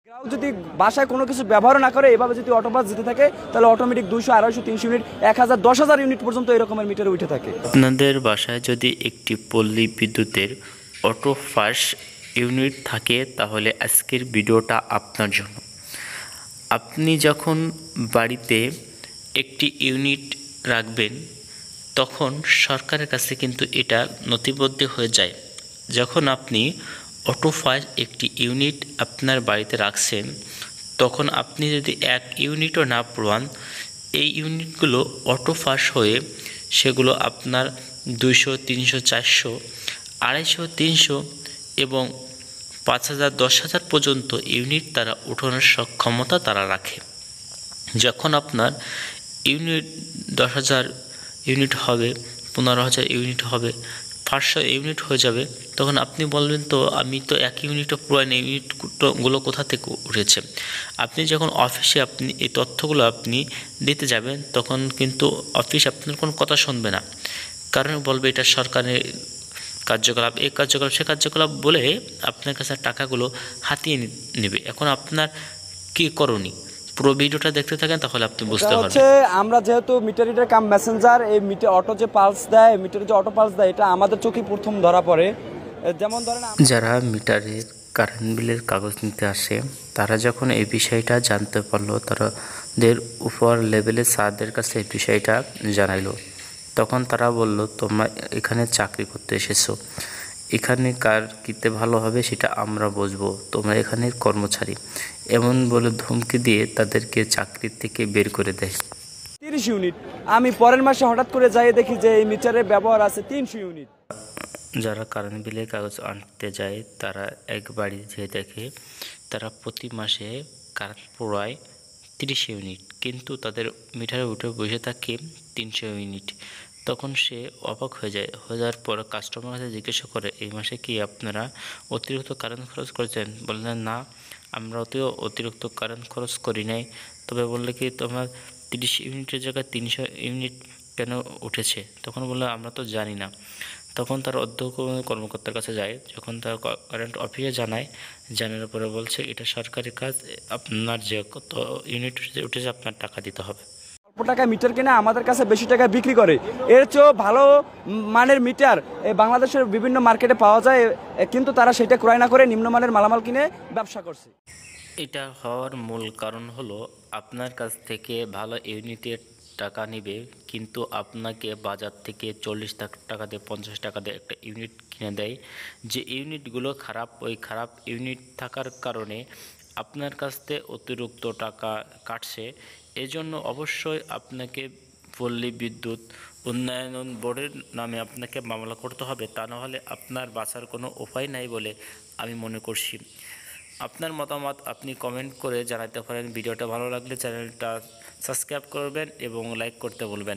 গ্রাহক যদি বাসায় কোনো কিছু ব্যবহার না করে এভাবে যদি অটো পাস দিতে থাকে তাহলে অটোমেটিক 200, 250, 300 ইউনিট, 1000, 10,000 ইউনিট পর্যন্ত এরকমের মিটারে উঠে থাকে। আপনাদের বাসায় যদি একটি পল্লী বিদ্যুতের অটো পাস ইউনিট থাকে তাহলে আজকের ভিডিওটা আপনার জন্য। আপনি যখন বাড়িতে একটি ইউনিট রাখবেন তখন সরকারের কাছে কিন্তু এটা নথিবদ্ধ হয়ে যায়। যখন আপনি অটো পাস একটি ইউনিট আপনার বাড়িতে রাখছেন তখন আপনি যদি এক ইউনিটও না পুরান, এই ইউনিটগুলো অটো পাস হয়ে সেগুলো আপনার 200, 300, 400, 250, 300 এবং 5,000, 10,000 পর্যন্ত ইউনিট তারা উঠানোর সক্ষমতা তারা রাখে। যখন আপনার ইউনিট 10,000 ইউনিট হবে, 15,000 ইউনিট হবে, 500 ইউনিট হয়ে যাবে, তখন আপনি বলবেন তো আমি তো এক ইউনিটও পুরান, ইউনিটগুলো কোথা থেকে উঠেছে। আপনি যখন অফিসে আপনি এই তথ্যগুলো আপনি দিতে যাবেন তখন কিন্তু অফিস আপনার কোনো কথা শুনবে না, কারণ বলবে এটা সরকারের কার্যকলাপ, এই কার্যকলাপ সে কার্যকলাপ বলে আপনার কাছে টাকাগুলো হাতিয়ে নেবে। এখন আপনার কী করণীয়, পুরো ভিডিওটা দেখতে থাকেন তাহলে আপনি বুঝতে পারবেন। আমরা যেহেতু মিটার রিডার কাম মেসেঞ্জার, এই মিটার অটো যে পালস দেয়, মিটারে যে অটো পালস দেয়, এটা আমাদের চোখে প্রথম ধরা পড়ে। যেমন ধরেন যারা মিটারের কারেন্ট বিলের কাগজ নিতে আসে তারা যখন এই বিষয়টা জানতে পারলো, তাদের উপর লেভেলের স্যারদের কাছে এই বিষয়টা জানাইলো, তখন তারা বলল তোমরা এখানে চাকরি করতে এসেছো, এখানে কার কিতে ভালো হবে সেটা আমরা বুঝবো, তোমরা এখানের কর্মচারী, এমন বলে ধমকি দিয়ে তাদেরকে চাকরি থেকে বের করে দেয়। 30 ইউনিট, আমি পরের মাসে হঠাৎ করে যাই দেখি যে এই মিটারের ব্যবহার আছে 300 ইউনিট। যারা কারেন্ট বিলের কাগজ আনতে যায় তারা এক বাড়ি যেয়ে দেখে তারা প্রতি মাসে কারেন্ট পোড়ায় 30 ইউনিট, কিন্তু তাদের মিটারে উঠে বসে থাকে 300 ইউনিট। তখন সে অবাক হয়ে যায়, হয়ে যাওয়ার পর কাস্টমার কাছে জিজ্ঞাসা করে এই মাসে কি আপনারা অতিরিক্ত কারেন্ট খরচ করেছেন? বললেন না, আমরা অতিরিক্ত কারেন্ট খরচ করি নাই। তবে বললে কি তোমার 30 ইউনিটের জায়গায় 300 ইউনিট কেন উঠেছে? তখন বললো আমরা তো জানি না। তখন তার অধ্যক্ষ কর্মকর্তার কাছে যায়, যখন তার কারেন্ট অফিসে জানায়, জানানোর পরে বলছে এটা সরকারি কাজ, আপনার যে কত ইউনিট উঠেছে আপনার টাকা দিতে হবে। অল্প টাকায় মিটার কিনে আমাদের কাছে বেশি টাকায় বিক্রি করে। এর চেয়েও ভালো মানের মিটার এই বাংলাদেশের বিভিন্ন মার্কেটে পাওয়া যায়, কিন্তু তারা সেটা ক্রয় না করে নিম্নমানের মালামাল কিনে ব্যবসা করছে। এটা হওয়ার মূল কারণ হলো আপনার কাছ থেকে ভালো ইউনিটের টাকা নেবে, কিন্তু আপনাকে বাজার থেকে 40 টাকা দিয়ে 50 টাকা দিয়ে একটা ইউনিট কিনে দেয়। যে ইউনিটগুলো খারাপ, ওই খারাপ ইউনিট থাকার কারণে আপনার কাছ থেকে অতিরিক্ত টাকা কাটছে। এজন্য অবশ্যই আপনাকে পল্লী বিদ্যুৎ উন্নয়ন বোর্ডের নামে আপনাকে মামলা করতে হবে, তা নাহলে আপনার বাঁচার কোনো উপায় নাই বলে আমি মনে করছি। আপনার মতামত আপনি কমেন্ট করে জানাতে পারেন। ভিডিওটা ভালো লাগলে চ্যানেলটা সাবস্ক্রাইব করবেন এবং লাইক করতে বলবেন।